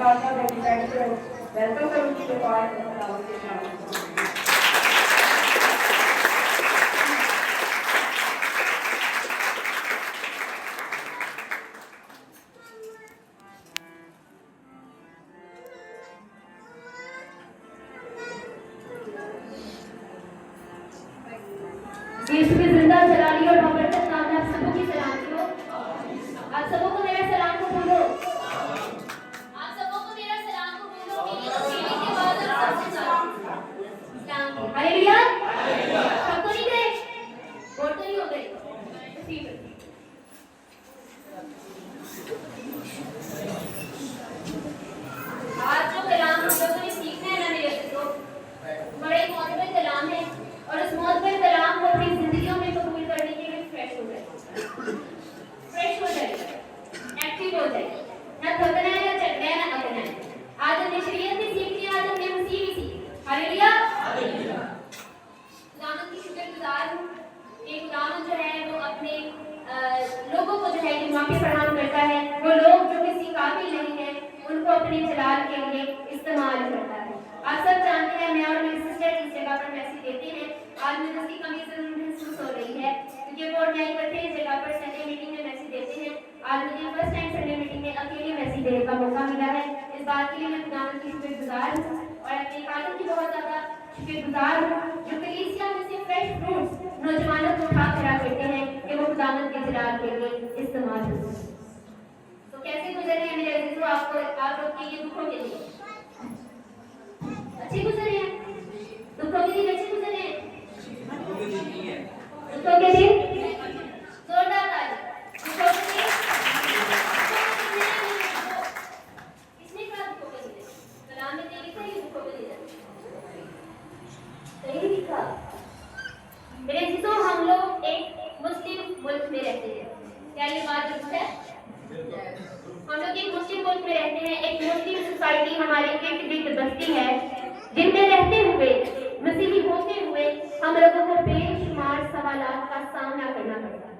आपका वेलकम करूँगी तो जिंदा जलाली और मोहब्बत नाम है आप सबों की सलाम को आप सबों को मेरा सलाम को बोलो आप सबों को मेरा सलाम को बोलो मेरी के बाद आप सबसे सलाम हालेलुया सब तो नहीं गए और तो नहीं हो गए आज जो कलाम हम लोगों ने सीखना है ना मेरे दोस्तों बड़े मौजूद कलाम है और उस मौजूद कलाम को अपनी जिंदगियों में कबूल करने के लिए फ्रेश हो जाएगा एक्टिव हो जाएगा ना थकना है ना चढ़ना है ना अकना है आज हमने शरीयत भी सीख लिया आज हमने मसीह भी सीखी हालेलुया खुदावंद की शुक्रगुजार हूँ कि खुदावंद जो है वो अपने लोगों को जो है ये मौके प्रदान करता है वो लोग जो किसी काबिल नहीं है उनको अपने जलाल के लिए इस्तेमाल करता है आप सब जानते हैं मैं और मेरी सिस्टर इस जगह पर मैसेज देते हैं आज मुझे उसकी कमी जरूर महसूस हो रही है क्योंकि वो नहीं इकट्ठे इस जगह पर संडे मीटिंग में मैसेज देते हैं आज मुझे फर्स्ट टाइम संडे मीटिंग में अकेले मैसेज देने का मौका मिला है इस बात के लिए मैं खुदावंद की शुक्रगुजार हूँ और अपने कालिम की बहुत ज़्यादा शुक्रगुजार हूँ जो कलीसिया में से फ्रेश फ्रूट्स नौजवानों को उठा खड़ा करते हैं कि वो खुदावंद के जलाल के लिए इस्तेमाल हो तो कैसे गुजर रहे हैं मेरे अजीजों आपको आप लोग के ये दुखों के लिए अच्छे गुजरे हैं दुखों के दिन अच्छे गुजरे हैं दुखों के दिन जोरदार ताली दुखों के दिन किसने कहा दुखों के दिन कलाम में ये लिखा है दुखों के दिन सही लिखा मेरे अजीजों हम लोग एक मुस्लिम मुल्क में रहते हैं क्या ये बात दुरुस्त है हम लोग एक मुस्लिम मुल्क में रहते हैं एक मुस्लिम सोसाइटी हमारे इर्द गिर्द बसती है जिनमें रहते हुए मसीही होते हुए हम लोगों को बेशुमार सवालात का सामना करना पड़ता है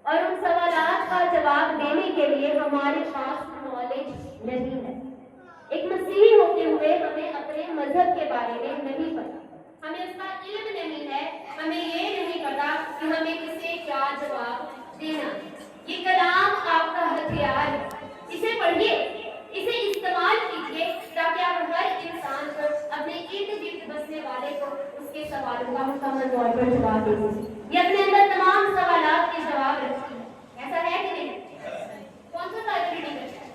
और उन सवालात का जवाब देने के लिए हमारे पास नॉलेज नहीं है एक मसीही होते हुए हमें अपने मजहब के बारे में नहीं पता हमें उसका इल्म नहीं है हमें ये नहीं पता कि हमें किसे क्या जवाब देना ये कलाम आपका हथियार इसे पढ़िए इसे इस्तेमाल कीजिए ताकि आप हर इंसान को अपने इर्द गिर्द बसने वाले को उसके सवालों का मुकम्मल तौर पर जवाब दे ये अपने अंदर तमाम सवालात के जवाब रखती है ऐसा है कि नहीं कौन सा बाइबल रीडिंग करता है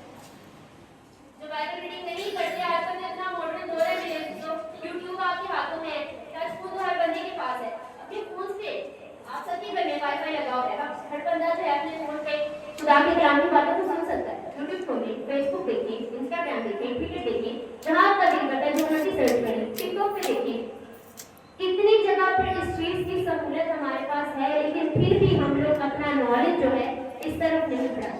जो बाइबल रीडिंग नहीं करते आजकल में इतना मॉडर्न दौर है मेरे तो यूट्यूब आपके हाथों में है टच फोन तो हर बंदे के पास है अपने फोन से आप सबके घर में वाईफाई लगा हुआ है हर बंदा जो है अपने फोन पे खुदा के कलाम की बातों को सुन सकता है यूट्यूब खोलिए फेसबुक देखिए इंस्टाग्राम देखिए ट्विटर देखिए जहाँ आपका दिल करता है जो मर्जी सर्च करें टिकटॉक पे देखिए कितनी जगह पर इस चीज की सहूलत हमारे पास है लेकिन फिर भी हम लोग अपना नॉलेज जो है इस तरफ नहीं बढ़ा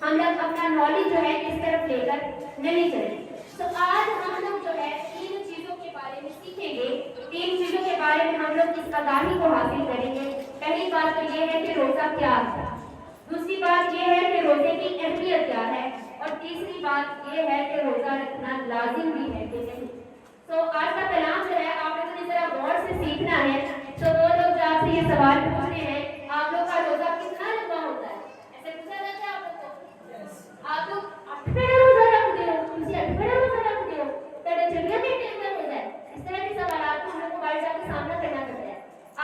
हम लोग अपना नॉलेज जो है इस तरफ लेकर नहीं चले तो आज हम लोग जो है तीन चीजों के बारे में सीखेंगे तीन चीजों के बारे में हम लोग इस आगाही को हासिल करेंगे पहली बात तो ये है कि रोजा क्या है दूसरी बात ये है कि रोजे की अहमियत क्या है और तीसरी बात ये है कि रोजा रखना लाजिम भी है कि नहीं तो आज का कलाम जो है आप लोगों ने जरा गौर से सीखना है तो वो लोग जो आपसे ये सवाल पूछते हैं आप लोग का रोजा कितना लंबा होता है ऐसे पूछा जाता है आप लोग को आप लोग 8 घंटे रोजा रखते हो किसी 8 घंटे रोजा रखते हो तेरे चलिए के टाइम में हो जाए इस तरह के सवाल को हम लोग को बाहर जाकर सामना करना पड़ता है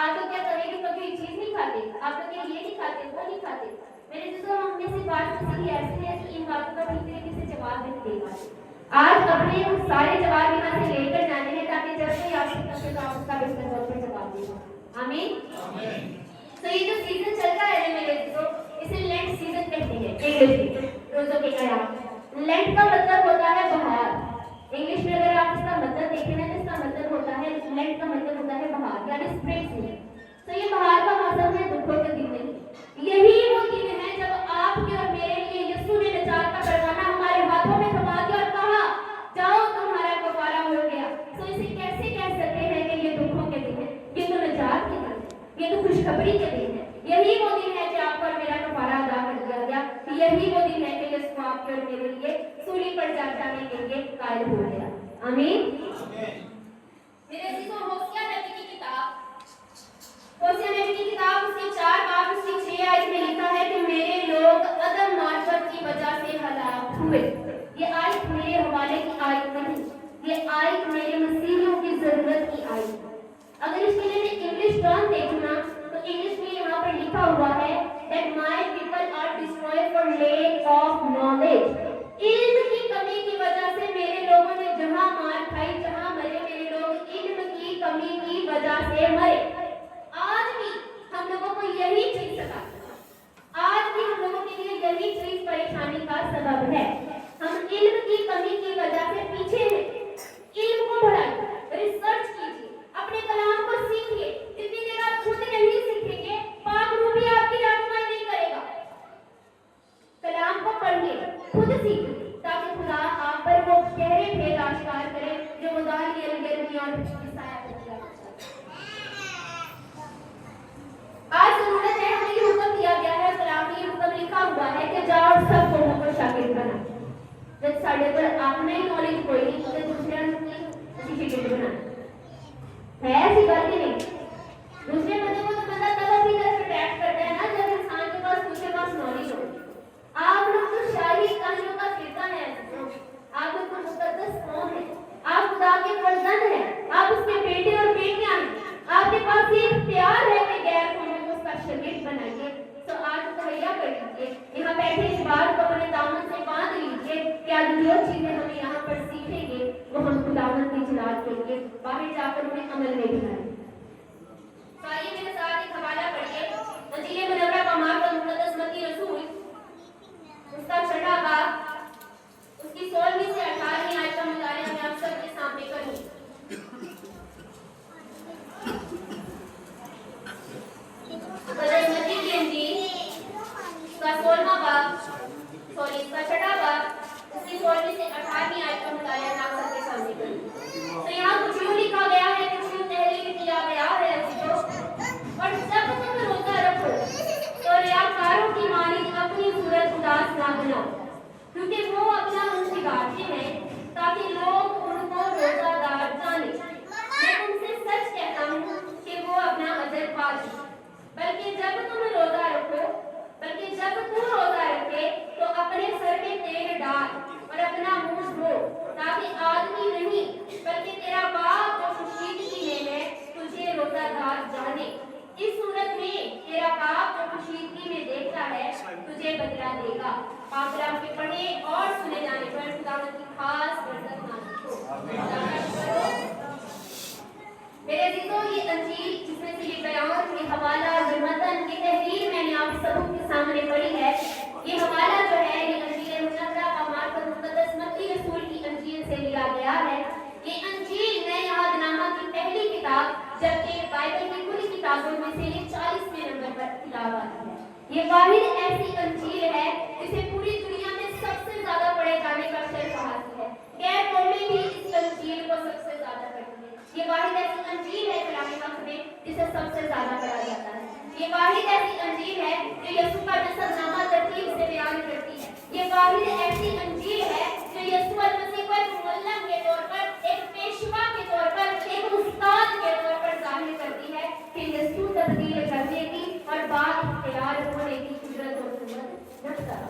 आप लोग क्या करेंगे कभी ये चीज नहीं खाते आप लोग ये नहीं खाते वो नहीं खाते मेरे दोस्तों हम में से बात सीखी ऐसी है कि इन बातों का ठीक तरीके से जवाब नहीं दे पाते आज अपने सारे जवाब यहाँ से लेकर जाने हैं ताकि जब कोई आपसे पूछे तो आप उसका बेहतर तौर पर जवाब दे पाओ आमीन तो ये जो सीजन चल रहा है मेरे दोस्तों इसे लेंट सीजन कहते हैं इंग्लिश में रोजों के कयाम लेंट का मतलब होता है बहार इंग्लिश में अगर आप इसका मतलब देखें ना तो इसका मतलब होता है लेंट का मतलब होता है बहार यानी स्प्रिंग सीजन तो ये बहार का मौसम है दुखों के दिन में यही वो दिन है जब आपके और मेरे लिए यीशु ने निजात का परवाना हमारे हाथों में थमा दिया और कहा जाओ तुम्हारा कफारा हो गया तो इसे कैसे कह सकते हैं कि ये दुखों के दिन है ये तो निजात के दिन है ये तो खुशखबरी के दिन है यही वो दिन है कि आपको और मेरा कफारा अदा कर दिया गया यही वो दिन है कि यीशु आपके और मेरे लिए सूली पर जाता जाने के लिए कायल हो गया। आमीन। मेरे अजीजों, होसिया नबी की किताब उसके 4 बाब उसकी 6 आयत में लिखा है कि मेरे लोग अदम मार्फत की वजह से हलाक हुए। ये आयत मेरे हवाले की आयत नहीं, ये आयत मेरे मसीहियों की जरूरत की आयत। अगर इसके लिए मैं इंग्लिश टर्म देखूं ना, तो इंग्लिश में यहाँ पर लिखा हुआ है that my people are destroyed for lack of knowledge। इल्म की कमी की वजह से मेरे लोगों ने जहां मार खाई, जहां मरे, मेरे लोग इल्म की कमी की वजह से मरे। आज भी हम लोगों को यही चीज सता, आज भी हम लोगों के लिए यही चीज परेशानी का सबब है। हम इल्म की कमी की वजह से पीछे हैं। इल्म को बढ़ाइए, रिसर्च कीजिए, अपने कलाम को सीखिए। जितनी देर आप खुद नहीं सीखेंगे, पाक रूह भी आपकी रहनुमाई नहीं करेगा। कलाम को पढ़िए, खुद सीखिए, ताकि खुदा आप पर वो गहरे भेद आश्कार करे जो मुदाली अलगर्मी और ईसाया करता है। आज जरूरत है, हमें ये हुक्म दिया गया है, कलाम में ये हुक्म लिखा हुआ है कि जाओ और सब लोगों को शागिर्द बना। जब साढ़े पर अपना ही नॉलेज कोई नहीं, तो दूसरे की शागिर्द बना है ऐसी बात ही नहीं। दूसरे बंदे को तो बंदा तब अपनी तरफ अट्रैक्ट करता है ना जब इंसान के पास उसके पास नॉलेज हो। आप लोग तो शाही कहानियों का फिरका है, आप लोग तो मुकद्दस कौम है, आप खुदा के फर्जंद हैं, आप उसके बेटे और बेटियां हैं। आपके पास ये इख्तियार है कि गैर कौमों को उसका शागिर्द बनाइए। तो आज तैयार कर लीजिए, यहाँ बैठे इस बात को अपने दामन से बांध लीजिए। क्या जो चीजें हम यहाँ पर सीखेंगे वो हम खुदावंद की जिलाद के लिए बाहर जाकर उन्हें अमल में भी लाएं। तो आइए मेरे साथ एक हवाला पढ़िए, इंजील मुनव्वरा का मार्ग मुक़द्दस मत्ती रसूल उसका 6वां बाब उसकी 16वीं से 18वीं आयत का मुताला मैं आप सबके सामने करूंगी। मुक़द्दस मत्ती की इंजील उसका 16वां बाब इसका 6वां बाब उसकी 16वीं से 18वीं आयत का मुताला मैं आप सबके सामने करूंगी। तो यहाँ कुछ यूं लिखा गया है, कुछ यूं तहरीर किया गया है और जब तुम रोजा रखो तो रियाकारों की मानिंद अपनी सूरत उदास ना बनाओ, क्योंकि वो अपना मुंह बिगाड़ते हैं ताकि लोग उनको रोजादार जाने। मैं तुमसे सच कहता हूँ कि वो अपना अजर पा लें। बल्कि जब तुम रोजा रखे तो अपने सर में तेल डाल और अपना मुंह धो, ताकि आदमी नहीं बल्कि तेरा बाप जो खुशीदगी में है तुझे रोजादार जाने। इस सूरत में तेरा बाप जो खुशीदगी में देखता है तुझे बदला देगा। पाक कलाम के पढ़े और सुने जाने पर खुदावंद की खास बरकत नाज़िल हो। मेरे अजीजों, ये अंजील जिसमें से ये बयान, ये हवाला, ये मतन, ये तहरीर मैंने आप सबों के सामने पढ़ी है। ये हवाला जो है ये अंजील मुनव्वरा का मार्ग मुक़द्दस मत्ती रसूल की अंजील से लिया गया है। ये अंजील नए अहदनामा की पहली किताब, जबकि बाइबल की पूरी किताबों में से ये 40वें नंबर पर तिलावत है। ये वाहिद ऐसी अंजील है जिसे पूरी दुनिया में सबसे ज्यादा पढ़े जाने का शर्फ हासिल है। गैर कौमें भी इस अंजील को सबसे ज्यादा पढ़ती है। ये वाहिद ऐसी अंजील है कलाम हक में जिसे सबसे ज्यादा पढ़ा जाता है। ये वाहिद ऐसी अंजील है जो यीशु का नसबनामा तरतीब से बयान करती है। ये वाहिद ऐसी अंजील है जो यीशु मसीह को एक मुअल्लिम के तौर पर, एक पेशवा के तौर पर, एक उस्ताद के तौर पर जाहिर करती है कि यीशु तब्दील करने की और बात इख्तियार होने की कुदरत और हिम्मत रखता है।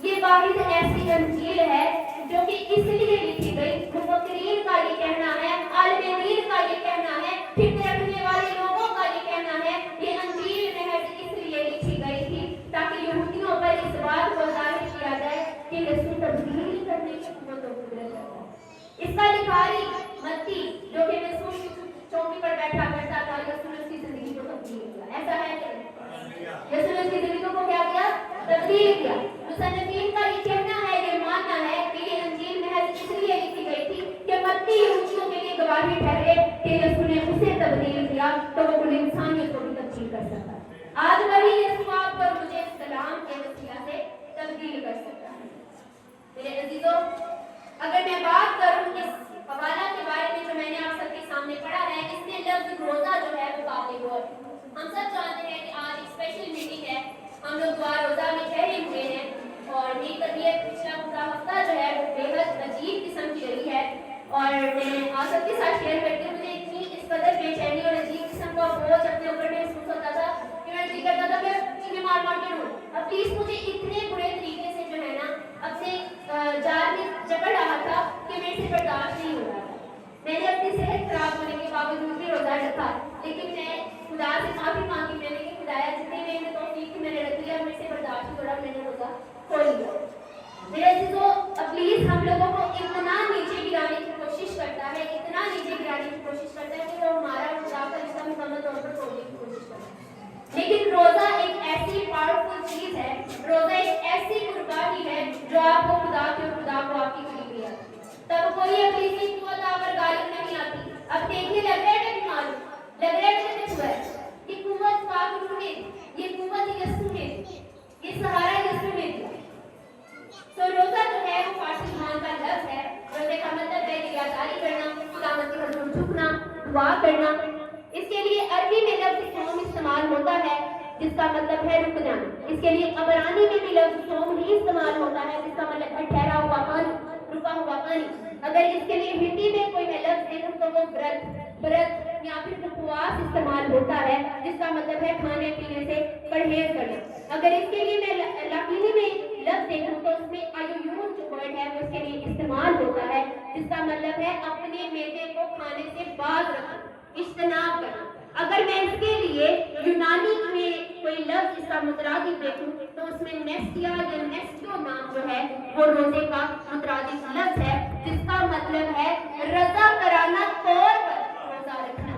ये वाहिद ऐसी अंजील है जो कि इसलिए लिखी गई, मुफक्किरीन का ये कहना है, आलिमीन का ये कहना है, फिक्र रखने वाले लोगों का ये कहना है, ये अंजील महज इसलिए लिखी गई थी ताकि यहूदियों पर इस बात को जाहिर किया जाए कि यीशु तब्दील करने की हिम्मत और कुदरत रखता है। इसका लिखारी मत्ती जो कि यीशु चौकी पर बैठा करता था, यीशु की जिंदगी को तब्दील किया। ऐसा है कि यीशु की जिंदगी को क्या किया? तब्दील किया। मुसन्निफीन का ये कहना है, ये मानना है कि ये अंजील महज इसलिए लिखी गई थी कि मत्ती यहूदियों के लिए गवाही ठहरे कि यीशु ने उसे तब्दील किया तो वो कुल इंसानियत को भी तब्दील कर सकता है। आज वही यीशु आपको और मुझे इस कलाम के वसीला से तब्दील कर सकता है। मेरे अजीजों, अगर मैं बात करूं इस हवाला के बारे में जो मैंने आप सबके सामने पढ़ा है, इसमें लफ्ज रोजा जो है वो काफी गौर। हम सब जानते हैं कि आज एक स्पेशल मीटिंग है, हम लोग दुआ रोजा में ठहरे हुए हैं और मेरी तबीयत पिछला पूरा हफ्ता जो है वो बेहद اور میں آپ سب کے ساتھ شیئر کرتی ہوں. مجھے اتنی اس قدر بے چینی اور عجیب قسم کا بوجھ اپنے اوپر محسوس ہوتا تھا کہ میں جی کرتا تھا میں چیزیں مار مار کے رہوں. اب پلیز مجھے اتنے برے طریقے سے جو ہے نا اپنے جال میں جکڑ رہا تھا کہ میرے سے برداشت نہیں ہو رہا تھا. میں نے اپنی صحت خراب ہونے کے باوجود بھی روزہ رکھا, لیکن میں خدا سے معافی مانگی میں نے کہ خدایا جتنی میرے میں توفیق تھی میں نے رکھ لیا, میرے سے برداشت نہیں ہو رہا, میں نے روزہ کھول لیا. میرے عزیزو پلیز ہم لوگوں کو اتنا نیچے گرانے کی کوشش کرتا ہے, اتنا نیچے گرانے کی کوشش کرتا ہے کہ وہ ہمارا خدا کا رشتہ مکمل طور پر توڑنے کی کوشش کرتا ہے. لیکن روزہ ایک ایسی پاورفل چیز ہے, روزہ ایک ایسی قربانی ہے جو آپ کو خدا کے اور خدا کو آپ کی قریب لے آتی ہے. تب کوئی اپنی قوت آپ پر غالب نہیں آتی. اب دیکھنے لگ رہا ہے کہ معلوم لگ رہا ہے کہ ہوا ہے یہ قوت پاک روح نے, یہ قوت یسوع نے, یہ سہارا یسوع نے دیا. تو روزہ جو ہے وہ فارسی زبان کا لفظ ہے. روزے کا مطلب ہے ریاضاری کرنا, خداوند کے حضور جھکنا, دعا کرنا. اس کے لیے عربی میں لفظ صوم استعمال ہوتا ہے جس کا مطلب ہے رکنا. اس کے لیے عبرانی میں بھی لفظ صوم ہی استعمال ہوتا ہے جس کا مطلب ہے ٹھہرا ہوا پانی, رکا ہوا پانی. اگر اس کے لیے ہندی میں کوئی میں لفظ دیکھوں تو وہ برت یا پھر اپواس استعمال ہوتا ہے جس کا مطلب ہے کھانے پینے سے پرہیز کرنا. اگر اس کے لیے میں لاطینی میں لفظ دیکھوں تو اس میں آیویون جو ورڈ ہے وہ اس کے لیے استعمال ہوتا ہے جس کا مطلب ہے اپنے معدے کو کھانے سے باز رکھنا, اجتناب کرنا. اگر میں اس کے لیے یونانی میں کوئی لفظ اس کا مترادف دیکھوں تو اس میں نیسٹیا یا نیسٹو نام جو ہے وہ روزے کا مترادف لفظ ہے جس کا مطلب ہے رضا کرانہ طور پر روزہ رکھنا,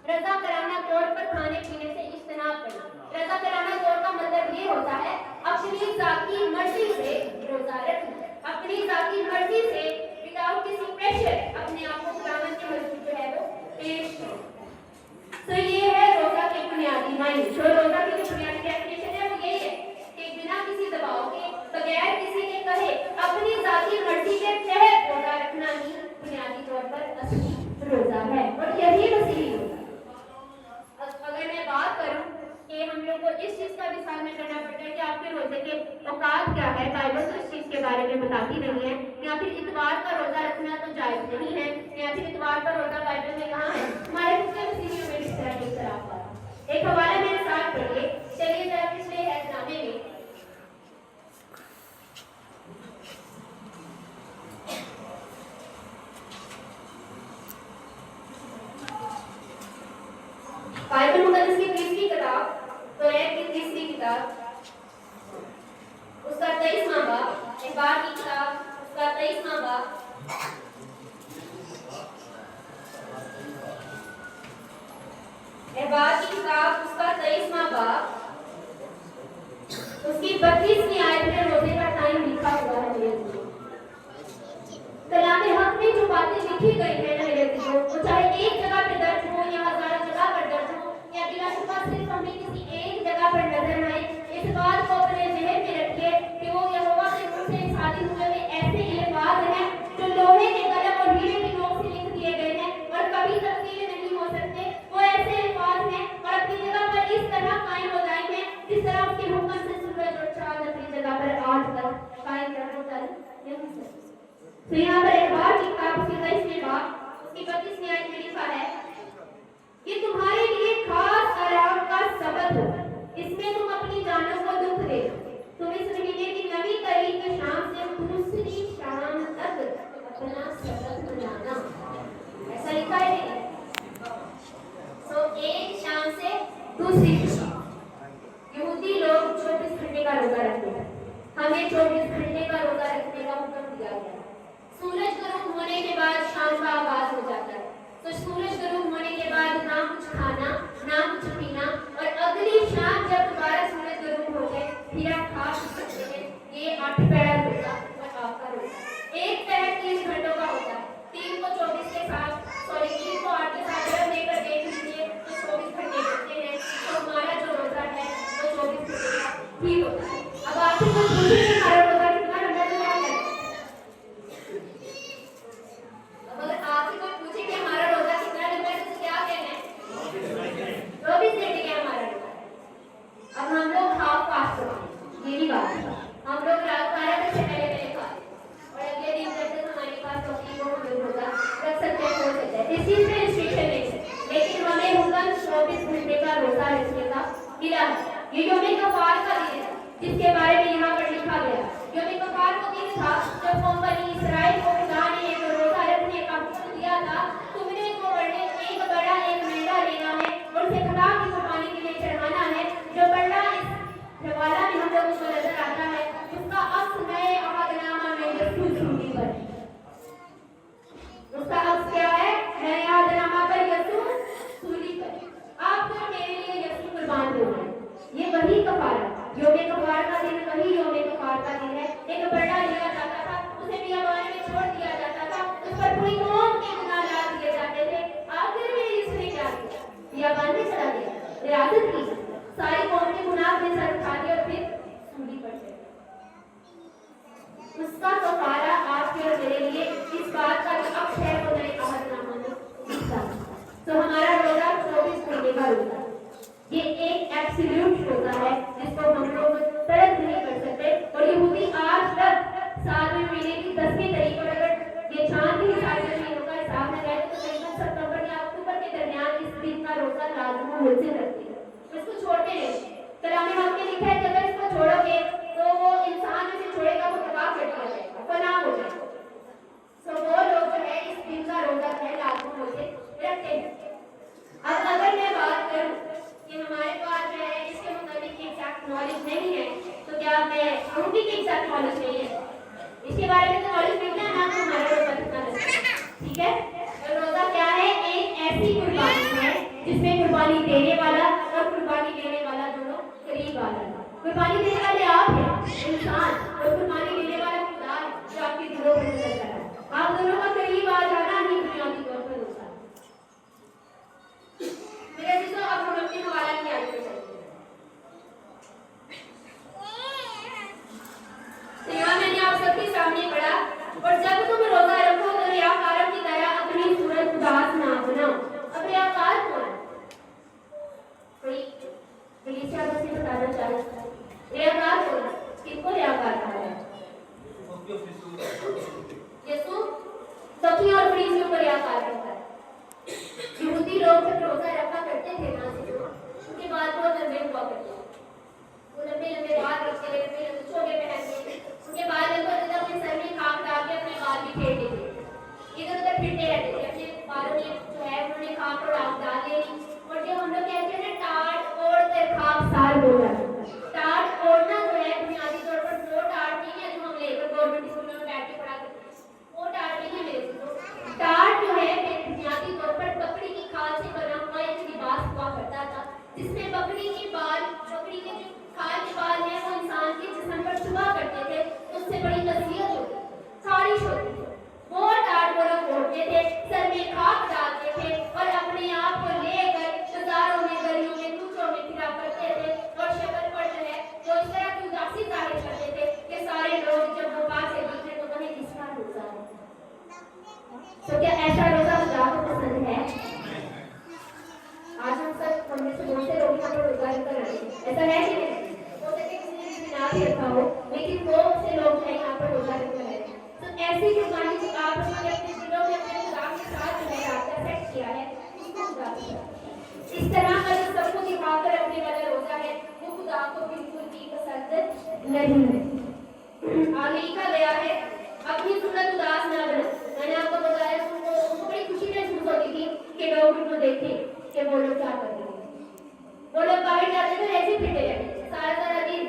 رضا کرانہ طور پر کھانے پینے سے اجتناب کرنا. رضا کرانہ طور کا مطلب یہ ہوتا ہے اپنی ذاتی مرضی سے روزہ رکھنا, اپنی ذاتی مرضی سے وداؤٹ کسی پریشر اپنے آپ کو خداوند کے حضور جو ہے وہ پیش کرنا. تو یہ ہے روزہ کے بنیادی معنی. جو روزہ کی جو بنیادی ڈیفینیشن ہے وہ یہی ہے کہ بنا کسی دباؤ کے, بغیر کسی کے کہے, اپنی ذاتی مرضی کے تحت روزہ رکھنا ہی بنیادی طور پر اصلی روزہ ہے اور یہی اصلی روزہ. اگر میں بات کروں کہ ہم لوگ کو اس چیز کا بھی سامنا کرنا پڑتا ہے کہ آپ کے روزے کے اوقات کیا ہے, بائبل تو اس چیز کے بارے میں بتاتی نہیں ہے. یا پھر اتوار کا روزہ رکھنا تو جائز نہیں ہے, یا پھر اتوار کا روزہ بائبل میں کہاں ہے. ہمارے مسیحیوں میں اس طرح کی اختلاف ہے. ایک حوالہ میرے ساتھ پڑھیے, چلیے ذرا پچھلے اہتمامے میں بائبل مقدس کی 30ویں کتاب, توریت کی 30ویں کتاب, اس کا 23واں باب, اخبار کی کتاب اس کا 23واں باب, اخبار کی کتاب اس کا 23واں باب, اس کی 32ویں آیت میں روزے کا ٹائم لکھا ہوا ہے. کلام حق میں جو باتیں لکھی گئی ہیں میرے عزیزو, وہ چاہے ایک جگہ پہ درج ہو یا ہزاروں جگہ پر درج ہو, یا بلا شبہ صرف ہمیں کسی ایک جگہ پر نظر آئے, اس بات کو اپنے ذہن میں رکھیے کہ وہ یہوہ کے منہ سے صادق ہوئے ہوئے ایسے الفاظ ہیں جو لوہے کے قلم اور ہیرے کی نوک سے لکھ دیے گئے ہیں اور کبھی تبدیل نہیں ہو سکتے. وہ ایسے الفاظ ہیں اور اپنی جگہ پر اس طرح قائم ہو جائیں گے جس طرح اس کے حکم سے سورج اور چاند اپنی جگہ پر آج تک قائم رہتا ہے. تو یہاں پر اخبار کی کتاب اس کی 23ویں باب, اس کی 32ویں آیت میں لکھا ہے کہ تمہارے لیے خاص آرام کا سبت ہو, اس میں تم اپنی جانوں کو دکھ دے, تم اس مہینے کی 9ویں تاریخ کی شام سے دوسری شام تک اپنا سبت منانا. ایسا لکھا ہے نہیں. تو ایک شام سے دوسری شام یہودی لوگ 24 گھنٹے کا روزہ رکھتے ہیں. ہمیں 24 گھنٹے کا روزہ رکھنے کا حکم دیا گیا ہے. سورج غروب ہونے کے بعد شام کا آغاز ہو جاتا ہے. تو سورج غروب ہونے کے بعد نہ کچھ کھانا نہ کچھ پینا, اور اگلی شام جب دوبارہ سورج غروب ہو جائے پھر آپ کھا سکتے ہیں. یہ 8 پہر روزہ اور آپ کا روزہ. ایک پہر 30 گھنٹوں کا ہوتا ہے. 3 کو 24 کے ساتھ 3 کو 8 کے ساتھ اگر لے کر دیکھ لیجیے تو 24 گھنٹے ہوتے ہیں. تو ہمارا جو روزہ ہے وہ 24 گھنٹے کا ہی ہوتا ہے. اب آپ سے کچھ پوچھیں کہ ہمارا روزہ کتنا لمبا چلا ہے. اگر آپ سے کوئی پوچھے کہ ہمارا روزہ کتنا لمبا ہے تو کیا کہنا ہے؟ 24 گھنٹے کا ہمارا روزہ ہے. اب ہم لوگ ہاف فاسٹ کرتے ہیں, یہ بھی بات ہے. ہم لوگ رات 12 بجے سے پہلے کھاتے ہیں اور اگلے دن جب تک ہمارے پاس توفیق ہو ہم لوگ روزہ किसी से रिस्ट्रिक्शन नहीं है, लेकिन हमें हुक्म 24 घंटे का रोजा रखने का मिला है। ये यौम कफार का दिन है जिसके बारे में यहाँ पर लिखा गया। यौम कफार वो दिन था जब कौम बनी इसराइल को खुदा ने एक रोजा रखने का हुक्म दिया था। तुमने को बड़े एक बड़ा एक मेंढा लेना है और उसे खुदा की कुर्बानी के लिए चढ़ाना है। जो बड़ा इस हवाला में हम लोगों को नजर आता है उसका अक्स नए अहदनामा में यीशु सूली पर, उसका अक्स क्या है? नए अहदनामा पर यीशु सूली पर। आप तो मेरे लिए यीशु कुर्बान हो गए। ये वही कफारा, यौम कफार का दिन वही यौम कफार का दिन है। एक बड़ा लिया जाता था, उसे बियाबान में छोड़ दिया जाता था, उस पर पूरी कौम के गुनाह लाद दिए जाते थे। आखिर में यीशु ने क्या किया? बियाबान में चला गया, रियासत की, सारी कौम के गुनाह अपने सर उठा लिए और फिर सूली पर चढ़े। उसका कफारा आपके और मेरे लिए इस बात का जो अक्स है वो नए अहदनामा में लिखा है। तो हमारा रोजा 24 घंटे का रोजा, ये एक एब्सोल्यूट रोजा है जिसको हम लोग तर्क नहीं कर सकते। और यहूदी आज तक 7वें महीने की 10वीं तारीख पर अगर ये चांद के हिसाब से महीनों का हिसाब लगाए तो तकरीबन सितंबर या अक्टूबर के दरमियान इस दिन का रोजा लाजमी मुलजिम रखती है, इसको छोड़ते नहीं। कलाम हक में लिखा है कि अगर इसको छोड़ोगे तो वो इंसान इसे छोड़ेगा वो तबाह कर दिया जाएगा, फनाह हो जाएगा। तो वो लोग जो है इस दिन का रोजा है लाजमी मुलजिम रखते हैं। अब अगर मैं बात करूं कि हमारे पास जो है इसके मुताबिक एग्जैक्ट नॉलेज नहीं है तो क्या मैं कहूँगी कि एग्जैक्ट नॉलेज नहीं है? इसके बारे में तो नॉलेज मिलता है ना, तो हमारा रोजा कितना लगता है, ठीक है? तो रोजा क्या है? एक ऐसी कुर्बानी है जिसमें कुर्बानी देने वाला और कुर्बानी लेने वाला दोनों करीब आ रहा है। कुर्बानी देने वाले आप हैं इंसान, और कुर्बानी लेने वाला खुदा है जो आपके दिलों में नजर कर रहा है। आप दोनों का करीब आ जाना ही बुनियादी तौर पर होता है। मेरे दोस्तों अब हम अपने हवाला की आयत पे चलते हैं। तो यहाँ मैंने आप सबके सामने पढ़ा, और जब तुम रोजा रखो तो रियाकारों की तरह अपनी सूरत उदास ना बनाओ। अब रियाकार कौन है? कोई पुलिसिया से बताना चाहे रियाकार कौन है? किसको रियाकार कहा है? यीशु सखी और फरीसियों को रियाकार कहता है। यहूदी लोग जब रोजा रखा करते थे ना, उनके बाल बहुत लंबे हुआ करते थे, वो लंबे लंबे बाल रखते थे, लंबे लंबे चोगे पहनते थे, उनके बाल लंबे होते थे, अपने सर में खाक डाल के अपने बाल भी फेरते थे, इधर उधर फिरते रहते थे, अपने बालों में जो है उन्होंने खाक और डाल ले ली। और जो हम लोग कहते हैं ना टाट ओढ़ कर खाक सार बोला, टाट ओढ़ना जो है बुनियादी तौर पर वो टाट नहीं है जो हम लेकर गवर्नमेंट स्कूलों में बैठ के पढ़ा करते हैं, वो टाट नहीं है मेरे दोस्तों। टाट जो है बुनियादी तौर पर बकरी की खाल से बना हुआ एक लिबास हुआ करता था, जिसमें बकरी के बाल, बकरी के जो खाल के बाल हैं वो इंसान के जिस्म पर छुआ करते थे, उससे बड़ी नसीहत होती, खारिश होती थी। वो टाट वो लोग ओढ़ते थे, सर में खाक डालते थे और अपने आप को लेकर बाजारों में, गलियों में, कूचों में फिरा करते थे, और शक्ल पर जो है वो इस तरह की उदासी जाहिर करते थे कि सारे लोग जब वो पास से दिखे तो कहें किसका रोजा है। तो क्या ऐसा रोजा खुदा को पसंद है? आज हम सब हमने से बहुत से लोग यहाँ पर रोजा रखकर आए, ऐसा है कि नहीं? हो सके किसी ने बिना भी रखा हो, लेकिन बहुत से लोग हैं यहाँ पर रोजा रखकर आए। तो ऐसी कुर्बानी जो आप लोगों ने अपने दिलों में अपने खुदा के साथ जो है रास्ता सेट किया है, उसको खुदा को इस तरह का जो सबको दिखाकर रखने वाला रोजा है वो खुदा को बिल्कुल भी पसंद नहीं है। आगे लिखा गया है अपनी सूरत उदास ना बनो। मैंने आपको बताया उनको बड़ी खुशी महसूस होती थी कि लोग उनको देखें कि वो लोग क्या कर रहे हैं। वो लोग बाहर जाते थे ऐसे फिरते रहते सारा सारा दिन।